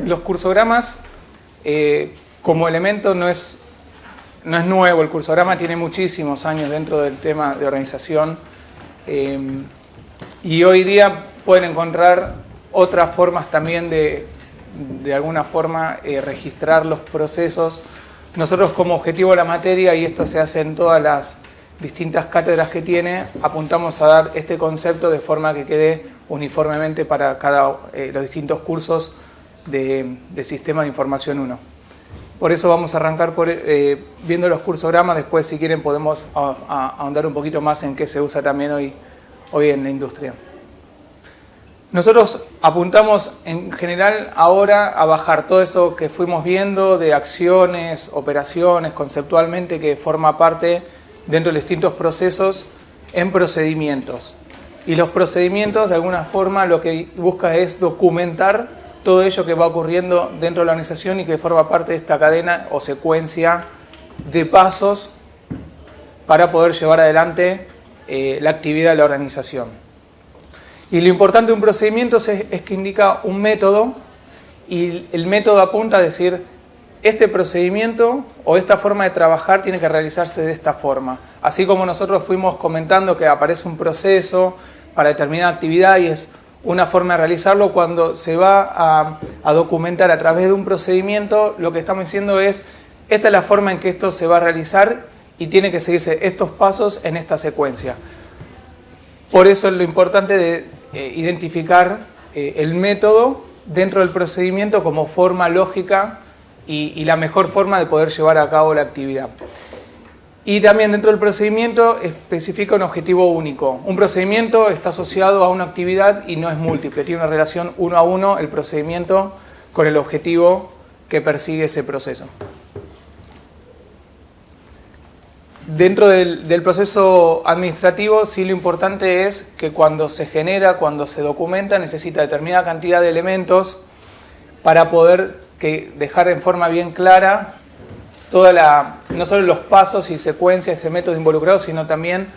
Los cursogramas, como elemento, no es nuevo. El cursograma tiene muchísimos años dentro del tema de organización. Y hoy día pueden encontrar otras formas también de alguna forma registrar los procesos. Nosotros, como objetivo de la materia, y esto se hace en todas las distintas cátedras que tiene, apuntamos a dar este concepto de forma que quede uniformemente para los distintos cursos de Sistema de Información 1. Por eso vamos a arrancar viendo los cursogramas. Después, si quieren, podemos ahondar un poquito más en qué se usa también hoy en la industria. Nosotros apuntamos en general ahora a bajar todo eso que fuimos viendo de acciones, operaciones, conceptualmente, que forma parte dentro de los distintos procesos, en procedimientos. Y los procedimientos, de alguna forma, lo que busca es documentar todo ello que va ocurriendo dentro de la organización y que forma parte de esta cadena o secuencia de pasos para poder llevar adelante la actividad de la organización. Y lo importante de un procedimiento es que indica un método, y el método apunta a decir, este procedimiento o esta forma de trabajar tiene que realizarse de esta forma. Así como nosotros fuimos comentando que aparece un proceso para determinada actividad y es una forma de realizarlo, cuando se va a documentar a través de un procedimiento, lo que estamos diciendo es, esta es la forma en que esto se va a realizar y tiene que seguirse estos pasos en esta secuencia. Por eso es lo importante de identificar el método dentro del procedimiento como forma lógica y la mejor forma de poder llevar a cabo la actividad. Y también dentro del procedimiento especifica un objetivo único. Un procedimiento está asociado a una actividad y no es múltiple. Tiene una relación 1 a 1 el procedimiento con el objetivo que persigue ese proceso. Dentro del proceso administrativo, sí, lo importante es que cuando se genera, cuando se documenta, necesita determinada cantidad de elementos para poder dejar en forma bien clara no solo los pasos y secuencias de métodos involucrados, sino también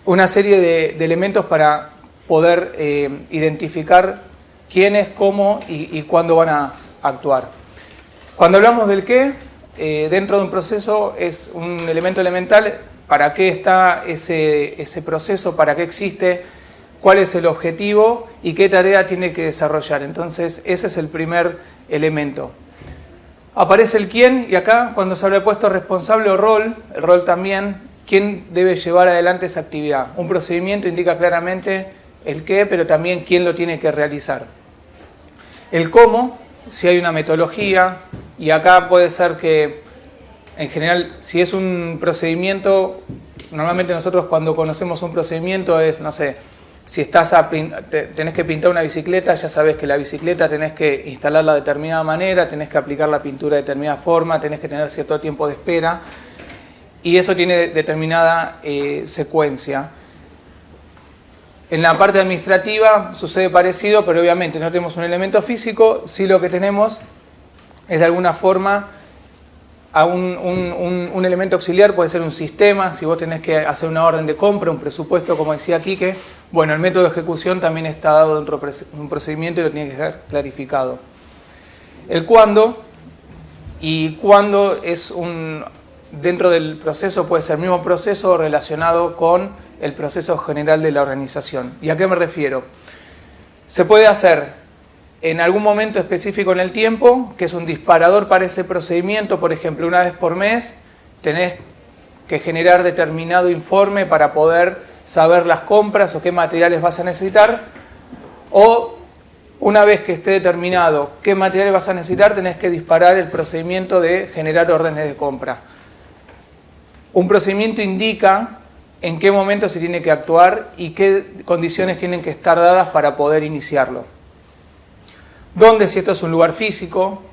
una serie de elementos para poder identificar quiénes, cómo y cuándo van a actuar. Cuando hablamos del qué, dentro de un proceso es un elemento elemental. ¿Para qué está ese proceso? ¿Para qué existe? ¿Cuál es el objetivo? ¿Y qué tarea tiene que desarrollar? Entonces, ese es el primer elemento. Aparece el quién, y acá, cuando se habla de puesto responsable o rol, el rol también, quién debe llevar adelante esa actividad. Un procedimiento indica claramente el qué, pero también quién lo tiene que realizar. El cómo, si hay una metodología, y acá puede ser que, en general, si es un procedimiento, normalmente nosotros cuando conocemos un procedimiento es, no sé, si tenés que pintar una bicicleta, ya sabés que la bicicleta tenés que instalarla de determinada manera, tenés que aplicar la pintura de determinada forma, tenés que tener cierto tiempo de espera, y eso tiene determinada secuencia. En la parte administrativa sucede parecido, pero obviamente no tenemos un elemento físico, sí lo que tenemos es de alguna forma un elemento auxiliar. Puede ser un sistema, si vos tenés que hacer una orden de compra, un presupuesto, como decía Quique. Bueno, el método de ejecución también está dado dentro de un procedimiento y lo tiene que ser clarificado. El cuándo, y cuándo es dentro del proceso, puede ser el mismo proceso relacionado con el proceso general de la organización. ¿Y a qué me refiero? Se puede hacer en algún momento específico en el tiempo, que es un disparador para ese procedimiento. Por ejemplo, una vez por mes tenés que generar determinado informe para poder saber las compras o qué materiales vas a necesitar, o una vez que esté determinado qué materiales vas a necesitar, tenés que disparar el procedimiento de generar órdenes de compra. Un procedimiento indica en qué momento se tiene que actuar y qué condiciones tienen que estar dadas para poder iniciarlo. ¿Dónde? Si esto es un lugar físico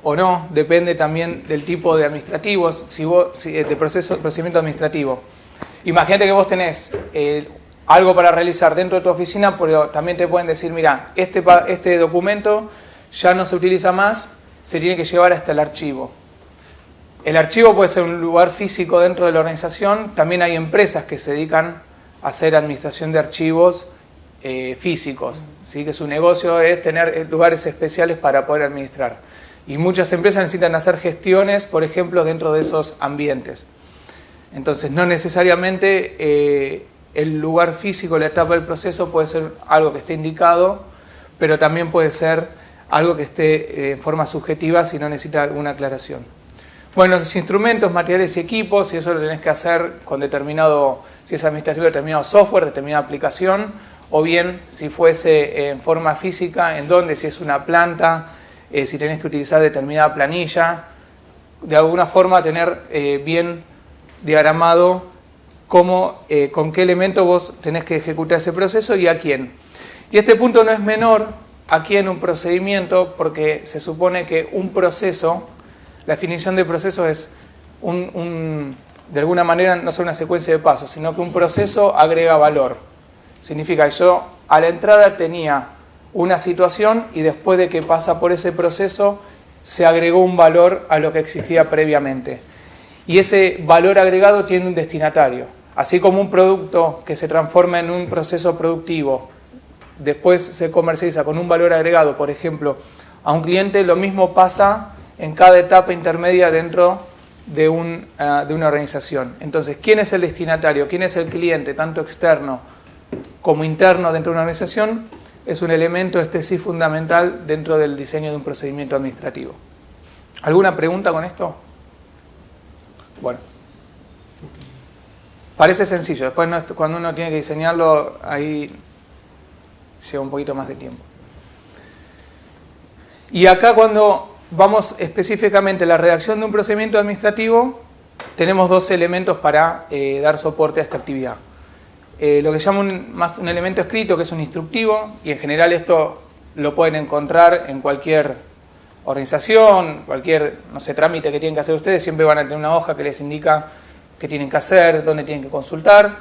o no, depende también del tipo de administrativos, de procedimiento administrativo. Imagínate que vos tenés algo para realizar dentro de tu oficina, pero también te pueden decir, mira, este documento ya no se utiliza más, se tiene que llevar hasta el archivo. El archivo puede ser un lugar físico dentro de la organización. También hay empresas que se dedican a hacer administración de archivos físicos, ¿sí? Que su negocio es tener lugares especiales para poder administrar. Y muchas empresas necesitan hacer gestiones, por ejemplo, dentro de esos ambientes. Entonces, no necesariamente el lugar físico, la etapa del proceso puede ser algo que esté indicado, pero también puede ser algo que esté en forma subjetiva si no necesita alguna aclaración. Bueno, los instrumentos, materiales y equipos, y eso lo tenés que hacer con determinado, si es administrativo, determinado software, determinada aplicación, o bien si fuese en forma física, en donde, si es una planta, si tenés que utilizar determinada planilla, de alguna forma tener bien diagramado cómo, con qué elemento vos tenés que ejecutar ese proceso y a quién. Y este punto no es menor aquí en un procedimiento, porque se supone que un proceso, la definición de proceso es de alguna manera no solo una secuencia de pasos, sino que un proceso agrega valor. Significa que yo a la entrada tenía una situación y después de que pasa por ese proceso se agregó un valor a lo que existía previamente. Y ese valor agregado tiene un destinatario. Así como un producto que se transforma en un proceso productivo, después se comercializa con un valor agregado, por ejemplo, a un cliente, lo mismo pasa en cada etapa intermedia dentro de una organización. Entonces, ¿quién es el destinatario? ¿Quién es el cliente, tanto externo como interno dentro de una organización? Es un elemento, sí, fundamental dentro del diseño de un procedimiento administrativo. ¿Alguna pregunta con esto? Bueno, parece sencillo. Después, cuando uno tiene que diseñarlo, ahí lleva un poquito más de tiempo. Y acá, cuando vamos específicamente a la redacción de un procedimiento administrativo, tenemos dos elementos para dar soporte a esta actividad. Lo que se llama un elemento escrito, que es un instructivo, y en general esto lo pueden encontrar en cualquier organización, cualquier, no sé, trámite que tienen que hacer ustedes, siempre van a tener una hoja que les indica qué tienen que hacer, dónde tienen que consultar.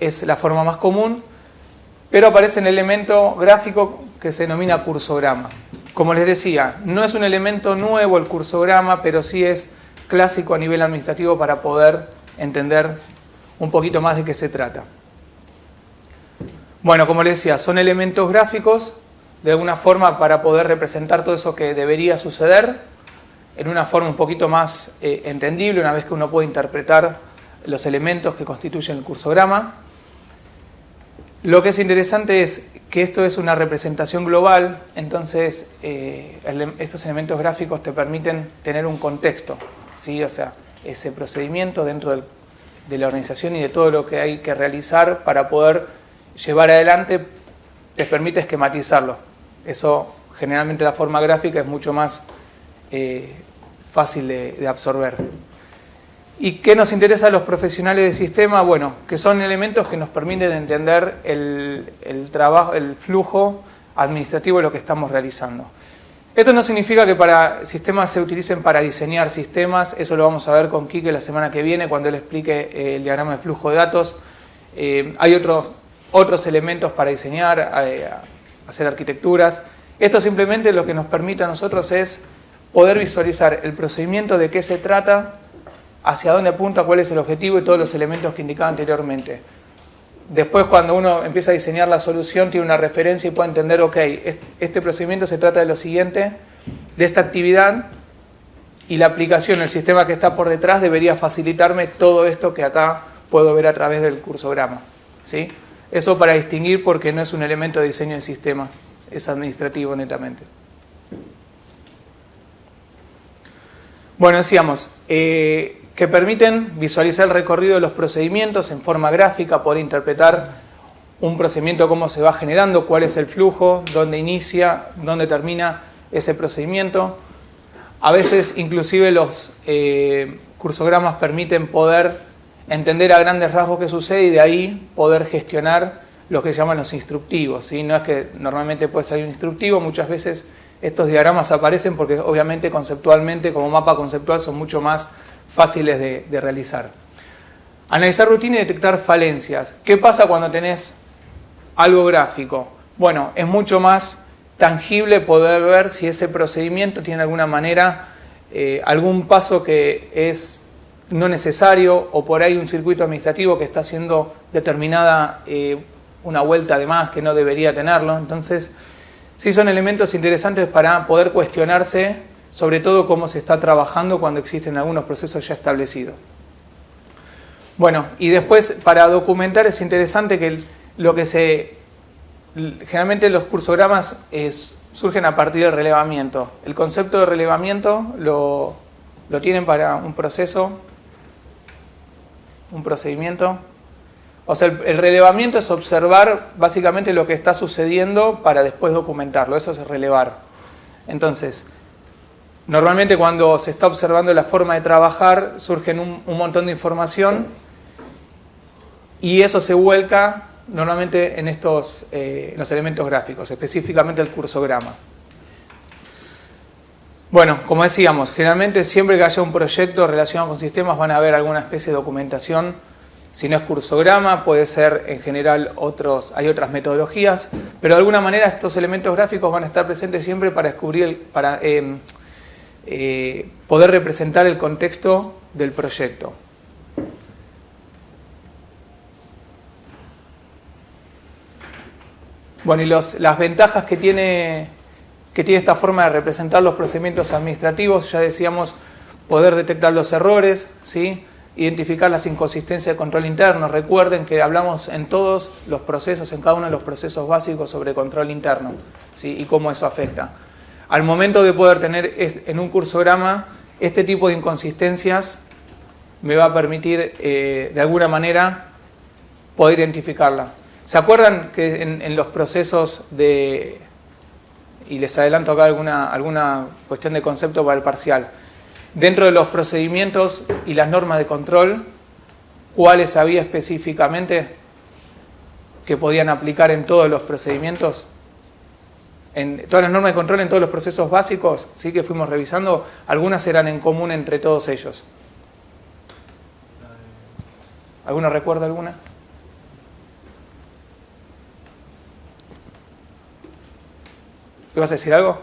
Es la forma más común, pero aparece un elemento gráfico que se denomina cursograma. Como les decía, no es un elemento nuevo el cursograma, pero sí es clásico a nivel administrativo para poder entender un poquito más de qué se trata. Bueno, como les decía, son elementos gráficos de alguna forma para poder representar todo eso que debería suceder en una forma un poquito más entendible, una vez que uno puede interpretar los elementos que constituyen el cursograma. Lo que es interesante es que esto es una representación global, entonces estos elementos gráficos te permiten tener un contexto, ¿sí? O sea, ese procedimiento dentro de la organización y de todo lo que hay que realizar para poder llevar adelante, te permite esquematizarlo. Eso, generalmente la forma gráfica es mucho más fácil de absorber. ¿Y qué nos interesa a los profesionales de sistema? Bueno, que son elementos que nos permiten entender el trabajo, el flujo administrativo de lo que estamos realizando. Esto no significa que para sistemas se utilicen para diseñar sistemas, eso lo vamos a ver con Quique la semana que viene cuando él explique el diagrama de flujo de datos. Hay otros elementos para diseñar, hacer arquitecturas. Esto simplemente lo que nos permite a nosotros es poder visualizar el procedimiento, de qué se trata, hacia dónde apunta, cuál es el objetivo y todos los elementos que indicaba anteriormente. Después, cuando uno empieza a diseñar la solución, tiene una referencia y puede entender, ok, este procedimiento se trata de lo siguiente, de esta actividad, y la aplicación, el sistema que está por detrás, debería facilitarme todo esto que acá puedo ver a través del cursograma, ¿sí? Eso para distinguir, porque no es un elemento de diseño del sistema, es administrativo netamente. Bueno, decíamos, que permiten visualizar el recorrido de los procedimientos en forma gráfica, poder interpretar un procedimiento, cómo se va generando, cuál es el flujo, dónde inicia, dónde termina ese procedimiento. A veces inclusive los cursogramas permiten poder entender a grandes rasgos qué sucede y de ahí poder gestionar lo que llaman los instructivos, ¿sí? No es que normalmente puede salir un instructivo, muchas veces estos diagramas aparecen porque obviamente conceptualmente, como mapa conceptual, son mucho más fáciles de realizar. Analizar rutina y detectar falencias. ¿Qué pasa cuando tenés algo gráfico? Bueno, es mucho más tangible poder ver si ese procedimiento tiene alguna manera, algún paso que es no necesario, o por ahí un circuito administrativo que está haciendo determinada una vuelta de más que no debería tenerlo. Entonces, sí son elementos interesantes para poder cuestionarse, sobre todo cómo se está trabajando cuando existen algunos procesos ya establecidos. Bueno, y después para documentar es interesante que generalmente los cursogramas surgen a partir del relevamiento. El concepto de relevamiento lo tienen para un proceso, un procedimiento. O sea, el relevamiento es observar básicamente lo que está sucediendo para después documentarlo. Eso es relevar. Entonces, normalmente cuando se está observando la forma de trabajar, surgen un montón de información y eso se vuelca normalmente en los elementos gráficos, específicamente el cursograma. Bueno, como decíamos, generalmente siempre que haya un proyecto relacionado con sistemas van a haber alguna especie de documentación. Si no es cursograma, puede ser en general hay otras metodologías, pero de alguna manera estos elementos gráficos van a estar presentes siempre para poder representar el contexto del proyecto. Bueno, y las ventajas que tiene esta forma de representar los procedimientos administrativos, ya decíamos, poder detectar los errores, ¿sí? Identificar las inconsistencias de control interno. Recuerden que hablamos en todos los procesos, en cada uno de los procesos básicos sobre control interno, ¿sí? Y cómo eso afecta. Al momento de poder tener en un cursograma este tipo de inconsistencias, me va a permitir de alguna manera poder identificarla. ¿Se acuerdan que en los procesos y les adelanto acá alguna cuestión de concepto para el parcial, dentro de los procedimientos y las normas de control, cuáles había específicamente que podían aplicar en todos los procedimientos? En todas las normas de control, en todos los procesos básicos, sí, que fuimos revisando, algunas eran en común entre todos ellos. ¿Alguno recuerda alguna? ¿Qué vas a decir algo?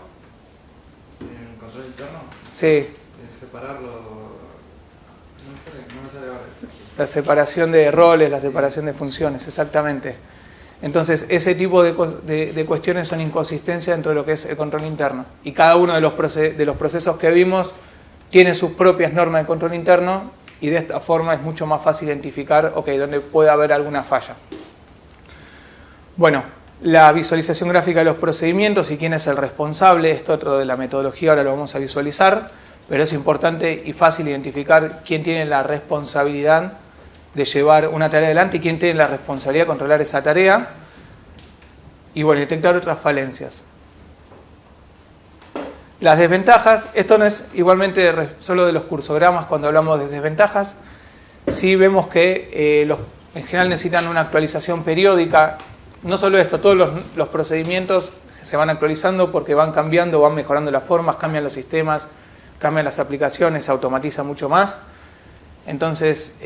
¿En control interno? Sí. Separarlo. No me sale ahora. La separación de roles, la separación de funciones, exactamente. Entonces, ese tipo de cuestiones son inconsistencias dentro de lo que es el control interno. Y cada uno de los procesos que vimos tiene sus propias normas de control interno y de esta forma es mucho más fácil identificar, dónde puede haber alguna falla. Bueno, la visualización gráfica de los procedimientos y quién es el responsable, esto otro de la metodología, ahora lo vamos a visualizar, pero es importante y fácil identificar quién tiene la responsabilidad de llevar una tarea adelante y quién tiene la responsabilidad de controlar esa tarea y detectar otras falencias. Las desventajas, esto no es igualmente solo de los cursogramas cuando hablamos de desventajas, sí vemos que en general necesitan una actualización periódica. No solo esto, todos los procedimientos se van actualizando porque van cambiando, van mejorando las formas, cambian los sistemas, cambian las aplicaciones, se automatiza mucho más. Entonces,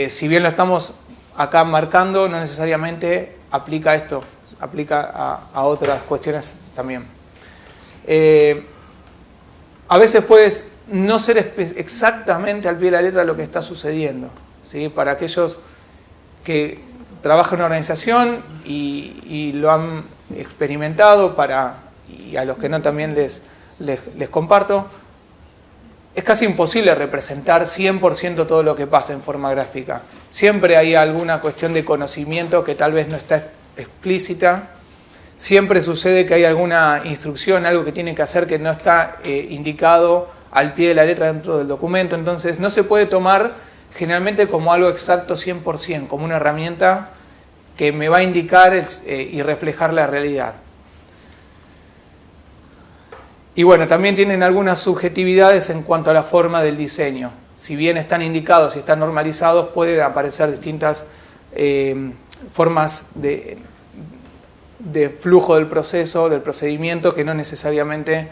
si bien lo estamos acá marcando, no necesariamente aplica esto, aplica a otras cuestiones también. A veces puede no ser exactamente al pie de la letra lo que está sucediendo, ¿sí? Para aquellos que trabajan en una organización y lo han experimentado, y a los que no también les comparto, es casi imposible representar 100% todo lo que pasa en forma gráfica. Siempre hay alguna cuestión de conocimiento que tal vez no está explícita. Siempre sucede que hay alguna instrucción, algo que tienen que hacer que no está indicado al pie de la letra dentro del documento. Entonces no se puede tomar generalmente como algo exacto 100%, como una herramienta que me va a indicar y reflejar la realidad. Y también tienen algunas subjetividades en cuanto a la forma del diseño. Si bien están indicados y están normalizados, pueden aparecer distintas formas de flujo del proceso, del procedimiento, que no necesariamente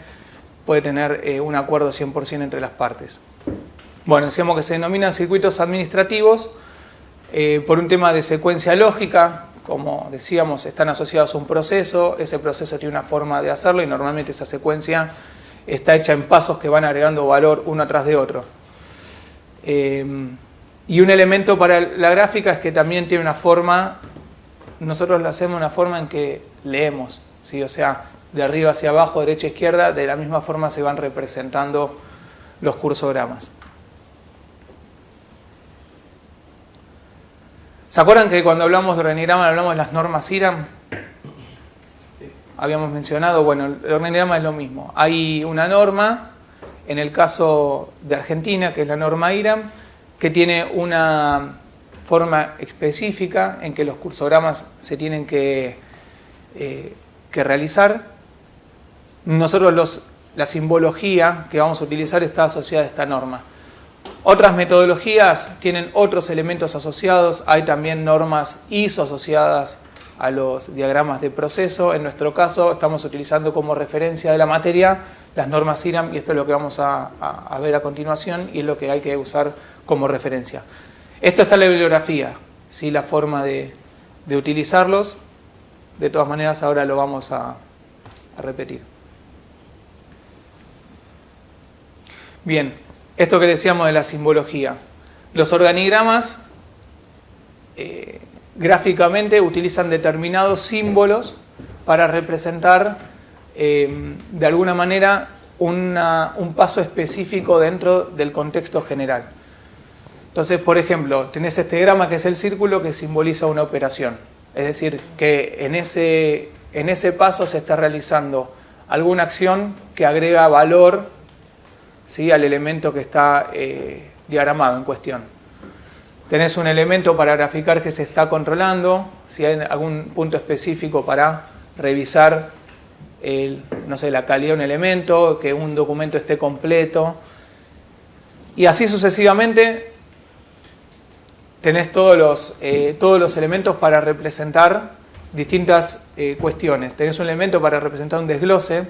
puede tener un acuerdo 100% entre las partes. Decíamos que se denominan circuitos administrativos por un tema de secuencia lógica. Como decíamos, están asociados a un proceso, ese proceso tiene una forma de hacerlo y normalmente esa secuencia está hecha en pasos que van agregando valor uno atrás de otro. Y un elemento para la gráfica es que también tiene una forma nosotros lo hacemos de una forma en que leemos, ¿sí? O sea, de arriba hacia abajo, derecha a izquierda, de la misma forma se van representando los cursogramas. ¿Se acuerdan que cuando hablamos de organigrama hablamos de las normas IRAM? Sí. Habíamos mencionado, bueno, el organigrama es lo mismo. Hay una norma, en el caso de Argentina, que es la norma IRAM, que tiene una forma específica en que los cursogramas se tienen que realizar. Nosotros la simbología que vamos a utilizar está asociada a esta norma. Otras metodologías tienen otros elementos asociados. Hay también normas ISO asociadas a los diagramas de proceso. En nuestro caso estamos utilizando como referencia de la materia las normas IRAM y esto es lo que vamos a ver a continuación y es lo que hay que usar como referencia. Esto está en la bibliografía, ¿sí? La forma de utilizarlos. De todas maneras ahora lo vamos a repetir. Bien, esto que decíamos de la simbología. Los organigramas gráficamente utilizan determinados símbolos para representar de alguna manera un paso específico dentro del contexto general. Entonces, por ejemplo, tenés este diagrama que es el círculo que simboliza una operación. Es decir, que en ese paso se está realizando alguna acción que agrega valor, ¿sí?, al elemento que está diagramado en cuestión. Tenés un elemento para graficar que se está controlando, si hay algún punto específico para revisar no sé, la calidad de un elemento, que un documento esté completo. Y así sucesivamente tenés todos los elementos para representar distintas cuestiones. Tenés un elemento para representar un desglose.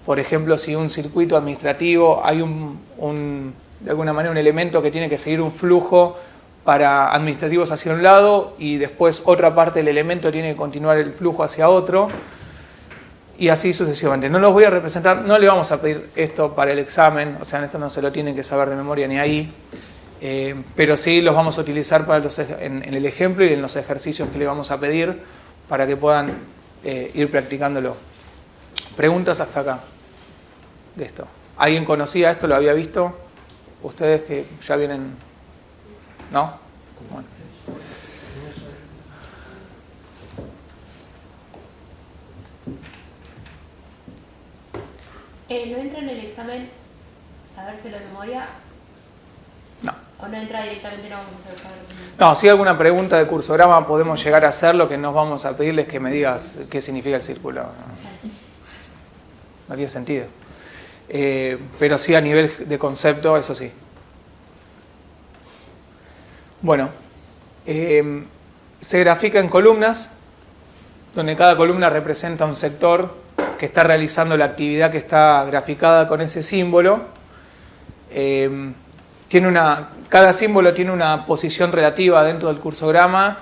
Por ejemplo, si un circuito administrativo hay de alguna manera un elemento que tiene que seguir un flujo para administrativos hacia un lado y después otra parte del elemento tiene que continuar el flujo hacia otro y así sucesivamente. No los voy a representar, no le vamos a pedir esto para el examen, o sea, esto no se lo tienen que saber de memoria ni ahí, pero sí los vamos a utilizar para en el ejemplo y en los ejercicios que le vamos a pedir para que puedan ir practicándolo. Preguntas hasta acá de esto. ¿Alguien conocía esto? ¿Lo había visto? ¿Ustedes que ya vienen? ¿No? Bueno. ¿No entra en el examen sabérselo de memoria? No. ¿O no entra directamente? No vamos a saber. No, si hay alguna pregunta de cursograma podemos llegar a hacer. Lo que nos vamos a pedirles es que me digas qué significa el círculo. No tiene sentido. Pero sí a nivel de concepto, eso sí. Bueno, se grafica en columnas, donde cada columna representa un sector que está realizando la actividad que está graficada con ese símbolo. Cada símbolo tiene una posición relativa dentro del cursograma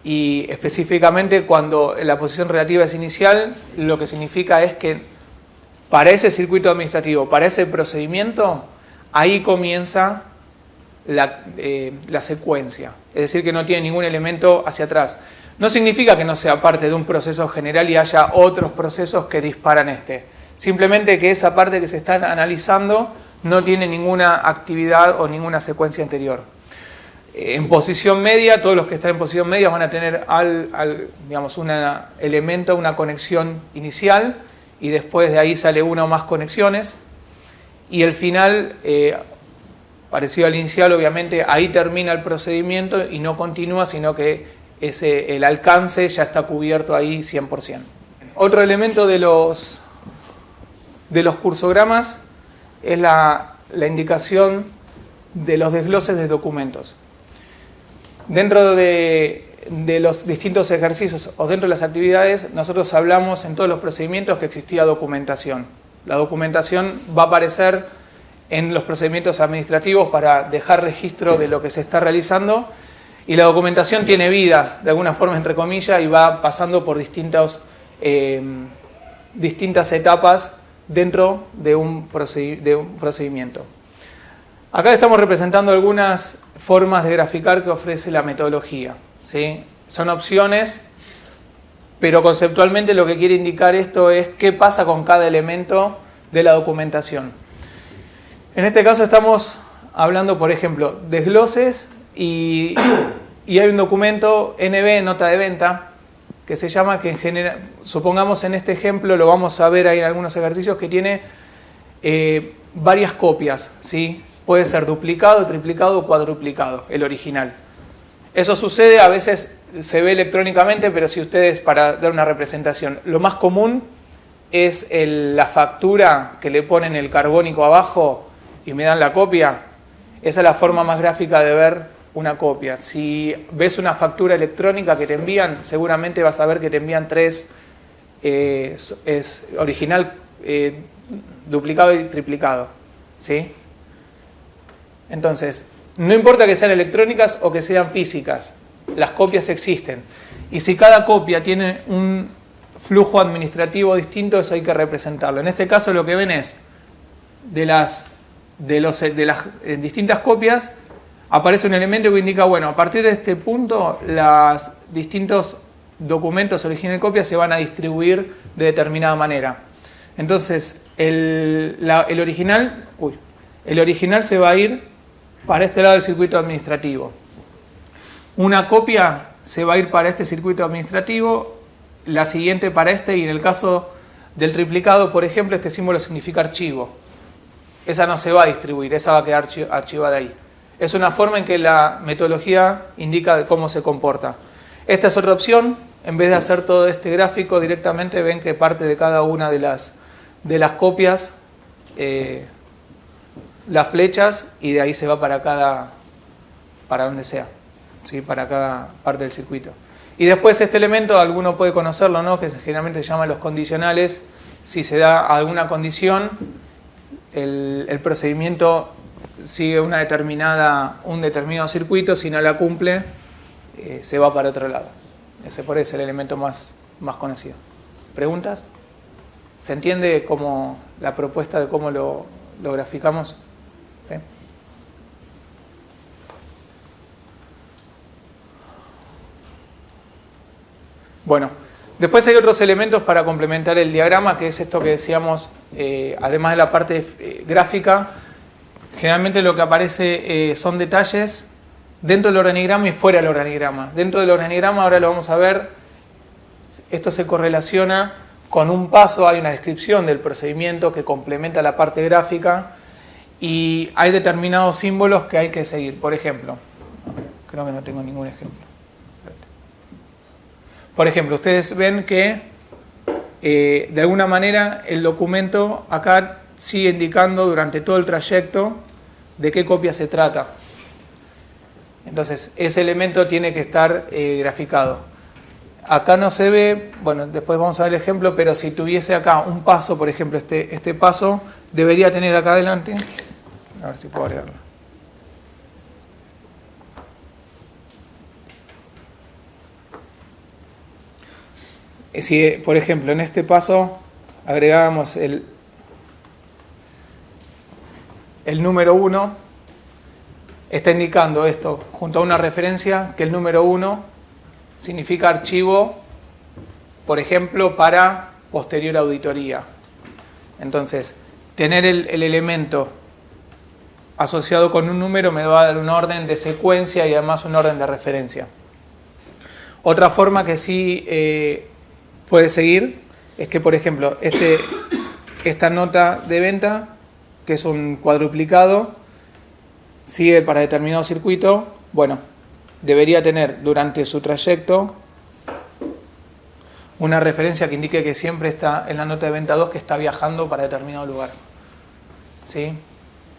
y específicamente cuando la posición relativa es inicial, lo que significa es que para ese circuito administrativo, para ese procedimiento, ahí comienza la secuencia. Es decir, que no tiene ningún elemento hacia atrás. No significa que no sea parte de un proceso general y haya otros procesos que disparan este. Simplemente que esa parte que se está analizando no tiene ninguna actividad o ninguna secuencia anterior. En posición media, todos los que están en posición media van a tener digamos, un elemento, una conexión inicial, y después de ahí sale una o más conexiones, y el final, parecido al inicial, obviamente, ahí termina el procedimiento y no continúa, sino que el alcance ya está cubierto ahí 100%. Otro elemento de los cursogramas es la indicación de los desgloses de documentos. Dentro de los distintos ejercicios o dentro de las actividades, nosotros hablamos en todos los procedimientos que existía documentación. La documentación va a aparecer en los procedimientos administrativos para dejar registro de lo que se está realizando, y la documentación tiene vida, de alguna forma, entre comillas, y va pasando por distintas etapas dentro de un procedimiento. Acá estamos representando algunas formas de graficar que ofrece la metodología, ¿sí? Son opciones pero conceptualmente lo que quiere indicar esto es qué pasa con cada elemento de la documentación. En este caso estamos hablando, por ejemplo, desgloses y hay un documento NB, nota de venta, que se llama, que en general, supongamos en este ejemplo, lo vamos a ver ahí en algunos ejercicios, que tiene varias copias, ¿sí? Puede ser duplicado, triplicado o cuadruplicado, el original. Eso sucede, a veces se ve electrónicamente, pero si ustedes, para dar una representación, lo más común es la factura que le ponen el carbónico abajo y me dan la copia. Esa es la forma más gráfica de ver una copia. Si ves una factura electrónica que te envían, seguramente vas a ver que te envían 3, es original, duplicado y triplicado, ¿sí? Entonces, no importa que sean electrónicas o que sean físicas, las copias existen. Y si cada copia tiene un flujo administrativo distinto, eso hay que representarlo. En este caso lo que ven es, de las distintas copias, aparece un elemento que indica, bueno, a partir de este punto, los distintos documentos original y copia se van a distribuir de determinada manera. Entonces, el original se va a ir para este lado del circuito administrativo. Una copia se va a ir para este circuito administrativo, la siguiente para este, y en el caso del triplicado, por ejemplo, este símbolo significa archivo. Esa no se va a distribuir, esa va a quedar archivada ahí. Es una forma en que la metodología indica de cómo se comporta. Esta es otra opción. En vez de hacer todo este gráfico directamente, ven que parte de cada una de las copias, las flechas, y de ahí se va para donde sea, ¿sí? Para cada parte del circuito. Y después este elemento, alguno puede conocerlo, ¿no? Que generalmente se llaman los condicionales. Si se da alguna condición, el procedimiento sigue un determinado circuito. Si no la cumple, se va para otro lado. Ese por ahí es el elemento más conocido. ¿Preguntas? ¿Se entiende cómo la propuesta de cómo lo graficamos? ¿Sí? Bueno, después hay otros elementos para complementar el diagrama, que es esto que decíamos, además de la parte gráfica, generalmente lo que aparece son detalles dentro del organigrama y fuera del organigrama. Dentro del organigrama, ahora lo vamos a ver, esto se correlaciona con un paso, hay una descripción del procedimiento que complementa la parte gráfica y hay determinados símbolos que hay que seguir. Por ejemplo, creo que no tengo ningún ejemplo. Por ejemplo, ustedes ven que de alguna manera el documento acá sigue indicando durante todo el trayecto de qué copia se trata. Entonces, ese elemento tiene que estar graficado. Acá no se ve, bueno, después vamos a ver el ejemplo, pero si tuviese acá un paso, por ejemplo, este paso, debería tener acá adelante, a ver si puedo agregarlo. Si, por ejemplo, en este paso agregábamos el número 1, está indicando esto, junto a una referencia, que el número 1 significa archivo, por ejemplo, para posterior auditoría. Entonces, tener el elemento asociado con un número me va a dar un orden de secuencia y además un orden de referencia. Otra forma que sí puede seguir es que, por ejemplo, esta nota de venta, que es un cuadruplicado, sigue para determinado circuito. Bueno, debería tener durante su trayecto una referencia que indique que siempre está en la nota de venta 2 que está viajando para determinado lugar. ¿Sí?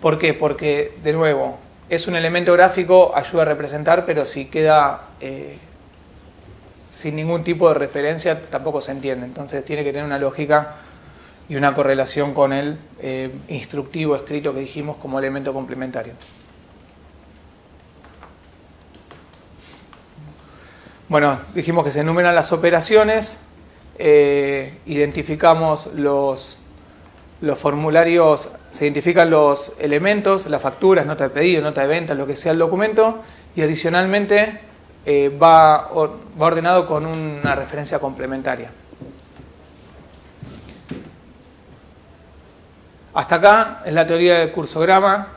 ¿Por qué? Porque, de nuevo, es un elemento gráfico, ayuda a representar, pero si queda sin ningún tipo de referencia tampoco se entiende. Entonces tiene que tener una lógica y una correlación con el instructivo escrito que dijimos como elemento complementario. Bueno, dijimos que se enumeran las operaciones, identificamos los formularios, se identifican los elementos, las facturas, nota de pedido, nota de venta, lo que sea el documento, y adicionalmente va ordenado con una referencia complementaria. Hasta acá es la teoría del cursograma.